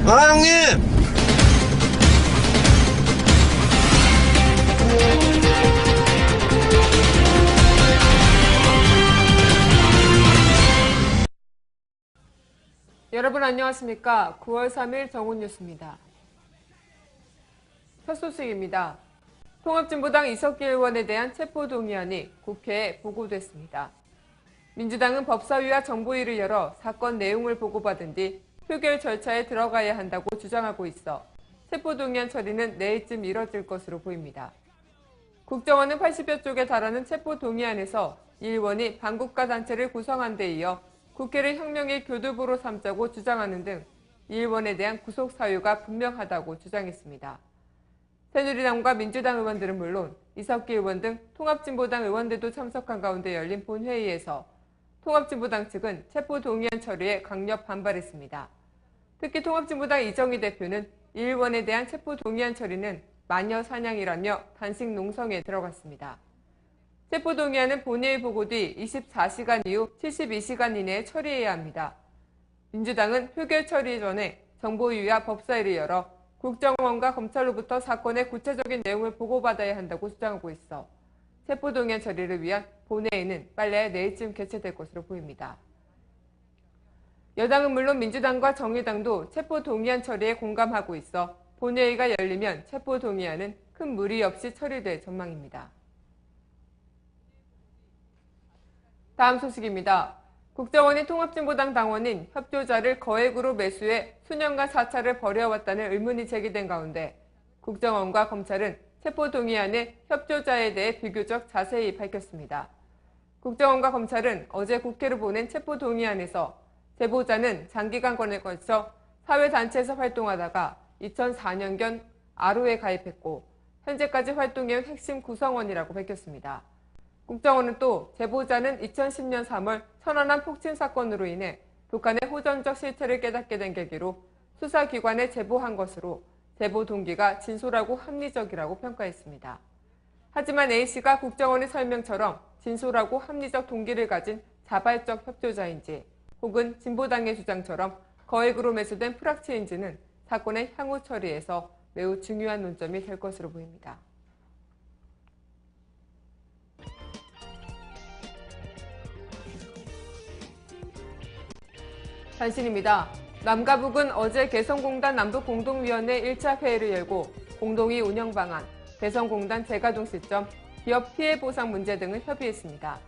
아, 형님! 여러분 안녕하십니까? 9월 3일 정훈뉴스입니다. 첫 소식입니다. 통합진보당 이석기 의원에 대한 체포동의안이 국회에 보고됐습니다. 민주당은 법사위와 정보위를 열어 사건 내용을 보고받은 뒤 표결 절차에 들어가야 한다고 주장하고 있어 체포동의안 처리는 내일쯤 이뤄질 것으로 보입니다. 국정원은 80여 쪽에 달하는 체포동의안에서 이 의원이 반국가 단체를 구성한 데 이어 국회를 혁명의 교두보로 삼자고 주장하는 등 이 의원에 대한 구속 사유가 분명하다고 주장했습니다. 새누리당과 민주당 의원들은 물론 이석기 의원 등 통합진보당 의원들도 참석한 가운데 열린 본회의에서 통합진보당 측은 체포동의안 처리에 강력 반발했습니다. 특히 통합진보당 이정희 대표는 이 의원에 대한 체포동의안 처리는 마녀 사냥이라며 단식 농성에 들어갔습니다. 체포동의안은 본회의 보고 뒤 24시간 이후 72시간 이내에 처리해야 합니다. 민주당은 표결 처리 전에 정보위와 법사위를 열어 국정원과 검찰로부터 사건의 구체적인 내용을 보고받아야 한다고 주장하고 있어 체포동의안 처리를 위한 본회의는 빨리 내일쯤 개최될 것으로 보입니다. 여당은 물론 민주당과 정의당도 체포동의안 처리에 공감하고 있어 본회의가 열리면 체포동의안은 큰 무리 없이 처리될 전망입니다. 다음 소식입니다. 국정원이 통합진보당 당원인 협조자를 거액으로 매수해 수년간 사찰을 벌여왔다는 의문이 제기된 가운데 국정원과 검찰은 체포동의안의 협조자에 대해 비교적 자세히 밝혔습니다. 국정원과 검찰은 어제 국회로 보낸 체포동의안에서 제보자는 장기간에 걸쳐 사회단체에서 활동하다가 2004년경 아로에 가입했고 현재까지 활동해온 핵심 구성원이라고 밝혔습니다. 국정원은 또 제보자는 2010년 3월 천안함 폭침 사건으로 인해 북한의 호전적 실태를 깨닫게 된 계기로 수사기관에 제보한 것으로 제보 동기가 진솔하고 합리적이라고 평가했습니다. 하지만 A씨가 국정원의 설명처럼 진솔하고 합리적 동기를 가진 자발적 협조자인지 혹은 진보당의 주장처럼 거액으로 매수된 프락치인지는 사건의 향후 처리에서 매우 중요한 논점이 될 것으로 보입니다. 단신입니다. 남과 북은 어제 개성공단 남북공동위원회 1차 회의를 열고 공동위 운영 방안, 개성공단 재가동 시점, 기업 피해 보상 문제 등을 협의했습니다.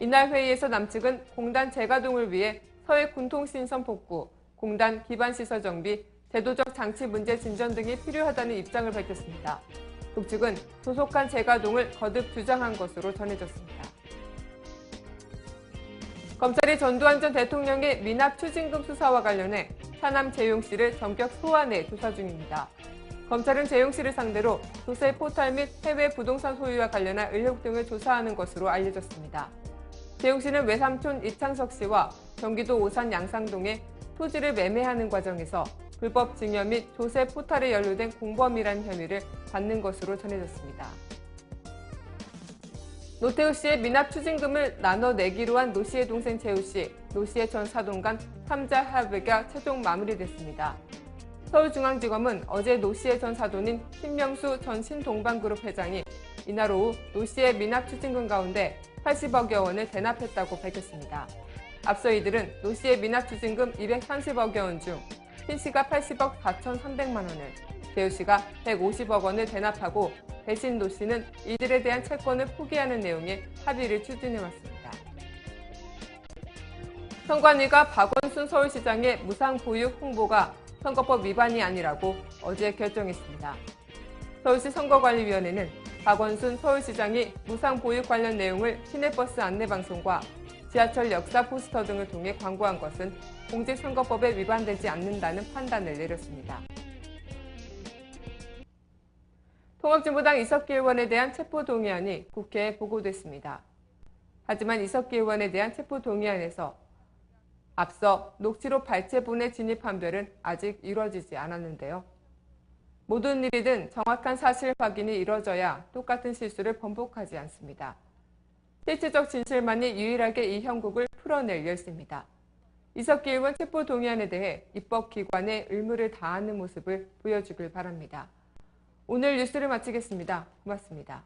이날 회의에서 남측은 공단 재가동을 위해 서해 군통신선 복구, 공단 기반시설 정비, 제도적 장치 문제 진전 등이 필요하다는 입장을 밝혔습니다. 북측은 조속한 재가동을 거듭 주장한 것으로 전해졌습니다. 검찰이 전두환 전 대통령의 미납 추징금 수사와 관련해 차남 재용 씨를 전격 소환해 조사 중입니다. 검찰은 재용 씨를 상대로 조세 포탈 및 해외 부동산 소유와 관련한 의혹 등을 조사하는 것으로 알려졌습니다. 재용 씨는 외삼촌 이창석 씨와 경기도 오산 양상동에 토지를 매매하는 과정에서 불법 증여 및 조세 포탈에 연루된 공범이라는 혐의를 받는 것으로 전해졌습니다. 노태우 씨의 미납 추징금을 나눠 내기로 한 노 씨의 동생 재우 씨, 노 씨의 전 사돈 간 3자 합의가 최종 마무리됐습니다. 서울중앙지검은 어제 노 씨의 전 사돈인 신명수 전 신동방그룹 회장이 이날 오후 노 씨의 미납 추징금 가운데 80억여 원을 대납했다고 밝혔습니다. 앞서 이들은 노 씨의 미납 추징금 230억여 원 중 신 씨가 80억 4,300만 원을, 재우 씨가 150억 원을 대납하고 대신 노 씨는 이들에 대한 채권을 포기하는 내용의 합의를 추진해왔습니다. 선관위가 박원순 서울시장의 무상보육 홍보가 선거법 위반이 아니라고 어제 결정했습니다. 서울시 선거관리위원회는 박원순 서울시장이 무상보육 관련 내용을 시내버스 안내방송과 지하철 역사 포스터 등을 통해 광고한 것은 공직선거법에 위반되지 않는다는 판단을 내렸습니다. 통합진보당 이석기 의원에 대한 체포동의안이 국회에 보고됐습니다. 하지만 이석기 의원에 대한 체포동의안에서 앞서 녹취록 발췌본에 진입 판별은 아직 이루어지지 않았는데요. 모든 일이든 정확한 사실 확인이 이뤄져야 똑같은 실수를 번복하지 않습니다. 실질적 진실만이 유일하게 이 형국을 풀어낼 열쇠입니다. 이석기 의원 체포동의안에 대해 입법기관의 의무를 다하는 모습을 보여주길 바랍니다. 오늘 뉴스를 마치겠습니다. 고맙습니다.